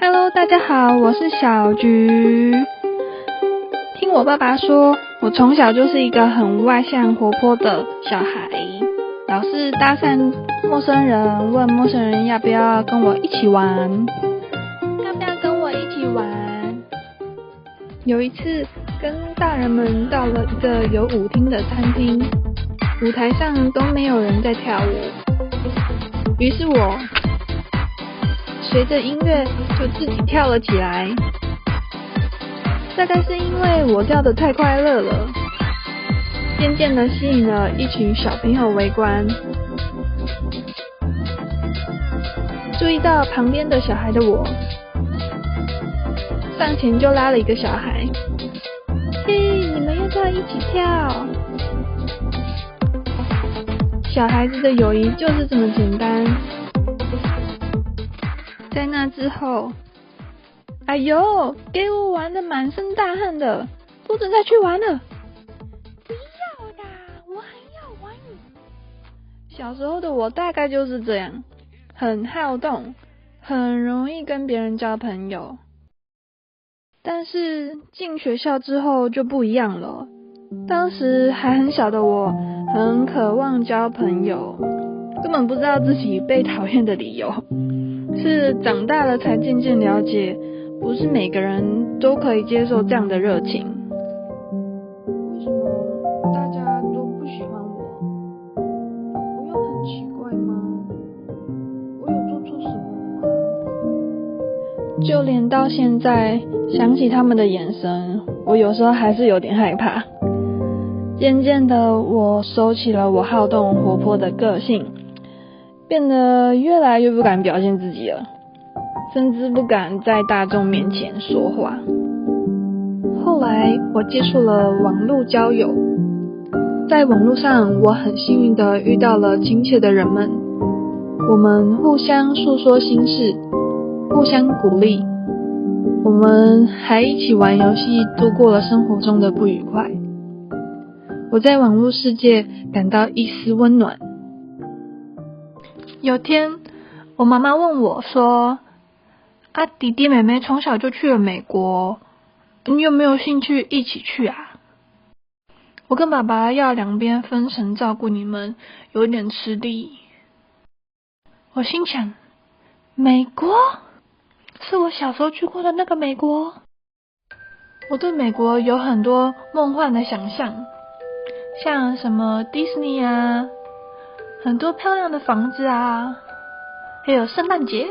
Hello， 大家好，我是小菊。听我爸爸说，我从小就是一个很外向活泼的小孩，老是搭讪陌生人，问陌生人要不要跟我一起玩，要不要跟我一起玩。有一次跟大人们到了一个有舞厅的餐厅，舞台上都没有人在跳舞，于是我随着音乐就自己跳了起来。大概是因为我跳得太快乐了，渐渐地吸引了一群小朋友围观。注意到旁边的小孩的我，上前就拉了一个小孩，嘿，你们要不要一起跳？小孩子的友谊就是这么简单。在那之后，哎呦，给我玩得满身大汗的，不准再去玩了。不要啦，我还要玩。小时候的我大概就是这样，很好动，很容易跟别人交朋友。但是进学校之后就不一样了。当时还很小的我，很渴望交朋友，根本不知道自己被讨厌的理由。是长大了才渐渐了解，不是每个人都可以接受这样的热情。为什么大家都不喜欢我？我有很奇怪吗？我有做错什么吗？就连到现在想起他们的眼神，我有时候还是有点害怕。渐渐的，我收起了我好动活泼的个性，变得越来越不敢表现自己了，甚至不敢在大众面前说话。后来我接触了网络交友，在网络上我很幸运的遇到了亲切的人们，我们互相诉说心事，互相鼓励，我们还一起玩游戏，度过了生活中的不愉快。我在网络世界感到一丝温暖。有天我妈妈问我说，弟弟妹妹从小就去了美国，你有没有兴趣一起去啊？我跟爸爸要两边分神照顾你们，有点吃力。我心想，美国？是我小时候去过的那个美国？我对美国有很多梦幻的想象，像什么迪士尼啊，很多漂亮的房子啊，还有圣诞节，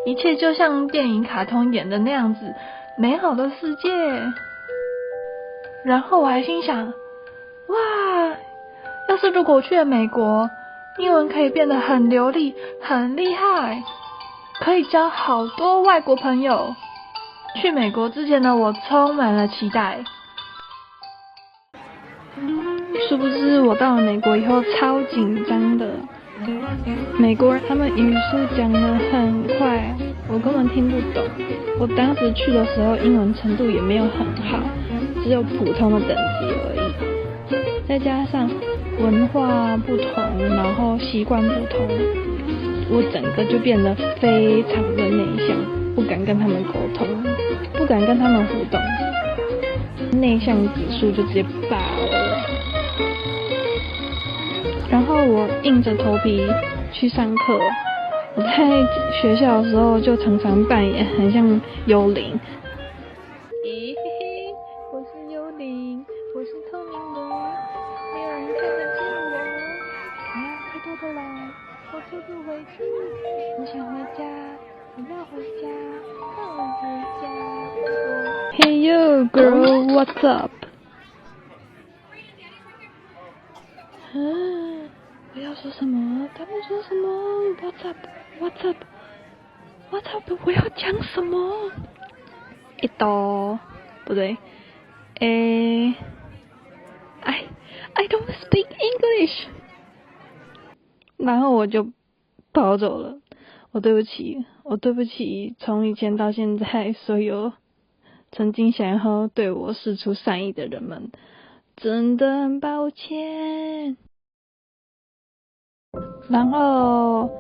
一切就像电影卡通演的那样子，美好的世界。然后我还心想，哇，要是如果我去了美国，英文可以变得很流利，很厉害，可以交好多外国朋友。去美国之前的我充满了期待。殊不知我到了美国以后超紧张的，美国人他们语速讲得很快，我根本听不懂。我当时去的时候英文程度也没有很好，只有普通的等级而已。再加上文化不同，然后习惯不同，我整个就变得非常的内向，不敢跟他们沟通，不敢跟他们互动，内向指数就直接爆了。然后我硬着头皮去上课，我在学校的时候就常常扮演很像幽灵。咦嘿嘿，我是幽灵，我是透明的，没有人看得见我。不要太多的来，我走不回去。我想回家，我要回家，放我回家。Hey you girl, what's up？ 我要说什么？他们说什么 ？What's up? What's up? What's up? 我要讲什么？一刀不对，I don't speak English。然后我就跑走了。我对不起，从以前到现在所有曾经想要对我释出善意的人们，真的很抱歉。然后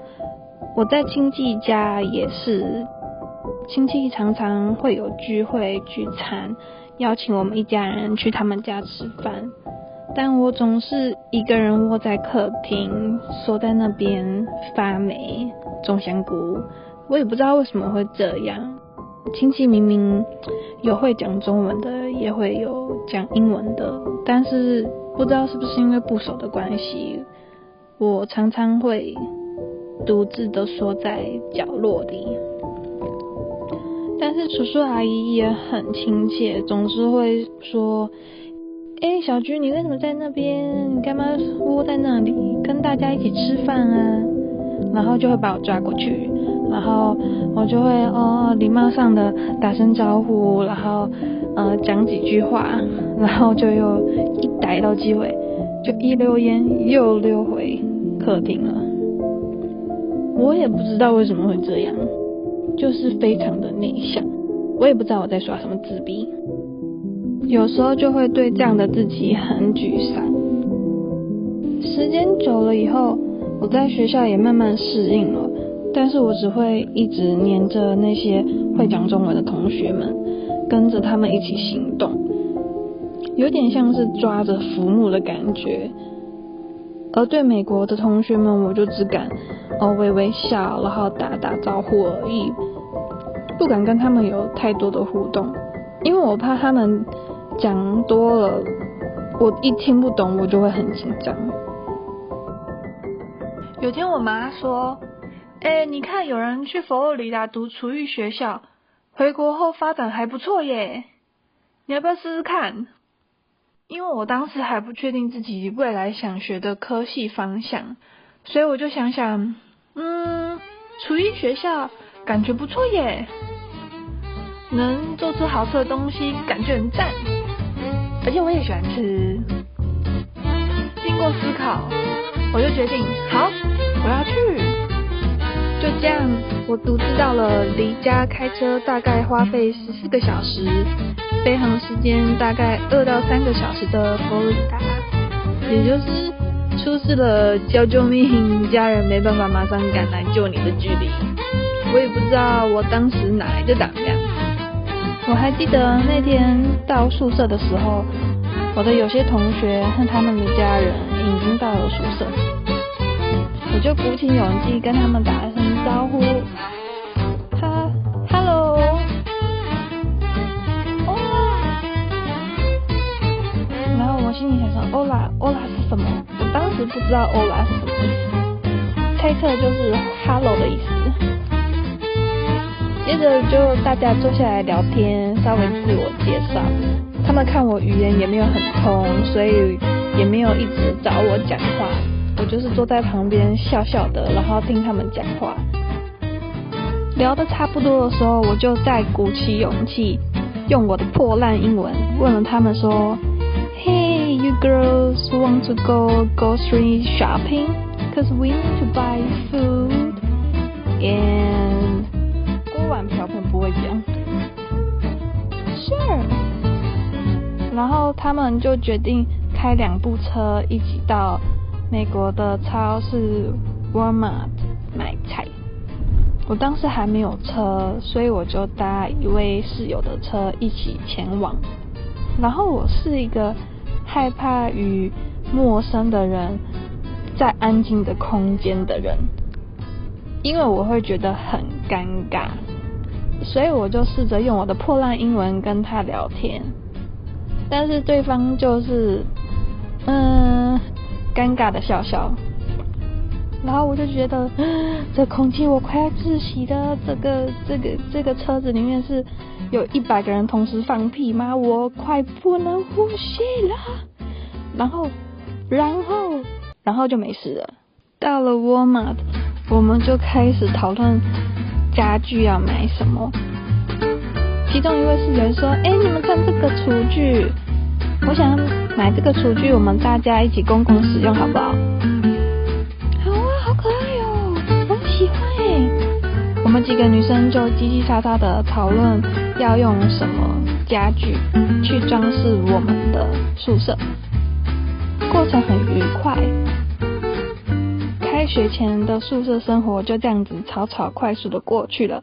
我在亲戚家也是，亲戚常常会有聚会聚餐，邀请我们一家人去他们家吃饭，但我总是一个人窝在客厅，缩在那边发霉种香菇。我也不知道为什么会这样，亲戚明明有会讲中文的，也会有讲英文的，但是不知道是不是因为不熟的关系，我常常会独自的缩在角落里。但是叔叔阿姨也很亲切，总是会说小菊，你为什么在那边？你干嘛窝在那里跟大家一起吃饭啊？然后就会把我抓过去，然后我就会礼貌上的打声招呼，然后讲几句话，然后就又一逮到机会就一溜烟又溜回客厅了。我也不知道为什么会这样，就是非常的内向，我也不知道我在耍什么自闭，有时候就会对这样的自己很沮丧。时间久了以后，我在学校也慢慢适应了，但是我只会一直黏着那些会讲中文的同学们，跟着他们一起行动，有点像是抓着浮木的感觉。而对美国的同学们，我就只敢微微笑，然后打打招呼而已，不敢跟他们有太多的互动，因为我怕他们讲多了，我一听不懂，我就会很紧张。有天我妈说，你看有人去佛罗里达读厨艺学校，回国后发展还不错耶，你要不要试试看？因为我当时还不确定自己未来想学的科系方向，所以我就想想，厨艺学校感觉不错耶，能做出好吃的东西，感觉很赞，而且我也喜欢吃。经过思考，我就决定，好，我要去。就这样，我独自到了离家开车大概花费14个小时，飞航时间大概2到3个小时的佛罗里达，也就是出示了叫救命，家人没办法马上赶来救你的距离。我也不知道我当时哪来的胆量。我还记得那天到宿舍的时候，我的有些同学和他们的家人已经到了宿舍，我就鼓起勇气跟他们打了声招呼，Hello， 然后我心里想说 Hola 是什么？我当时不知道 Hola 是什么意思，猜测就是 Hello 的意思。接着就大家坐下来聊天，稍微自我介绍。他们看我语言也没有很通，所以也没有一直找我讲话，我就是坐在旁边笑笑的，然后听他们讲话。聊得差不多的时候，我就再鼓起勇气，用我的破烂英文问了他们说 Hey, you girls want to go grocery shopping? Cause we need to buy food and 锅碗瓢盆不会讲 Sure， 然后他们就决定开2部车一起到美国的超市 Walmart 买菜。我当时还没有车，所以我就搭一位室友的车一起前往。然后我是一个害怕与陌生的人在安静的空间的人，因为我会觉得很尴尬，所以我就试着用我的破烂英文跟他聊天，但是对方就是尴尬的笑笑，然后我就觉得这空气我快要窒息了，这个车子里面是有100个人同时放屁吗？我快不能呼吸了。然后就没事了。到了 Walmart， 我们就开始讨论家具要买什么。其中一位室友说，你们看这个厨具，我想买这个厨具，我们大家一起公共使用好不好？好啊，好可爱哦，我很喜欢耶。我们几个女生就叽叽喳喳的讨论要用什么家具去装饰我们的宿舍，过程很愉快。开学前的宿舍生活就这样子草草快速的过去了。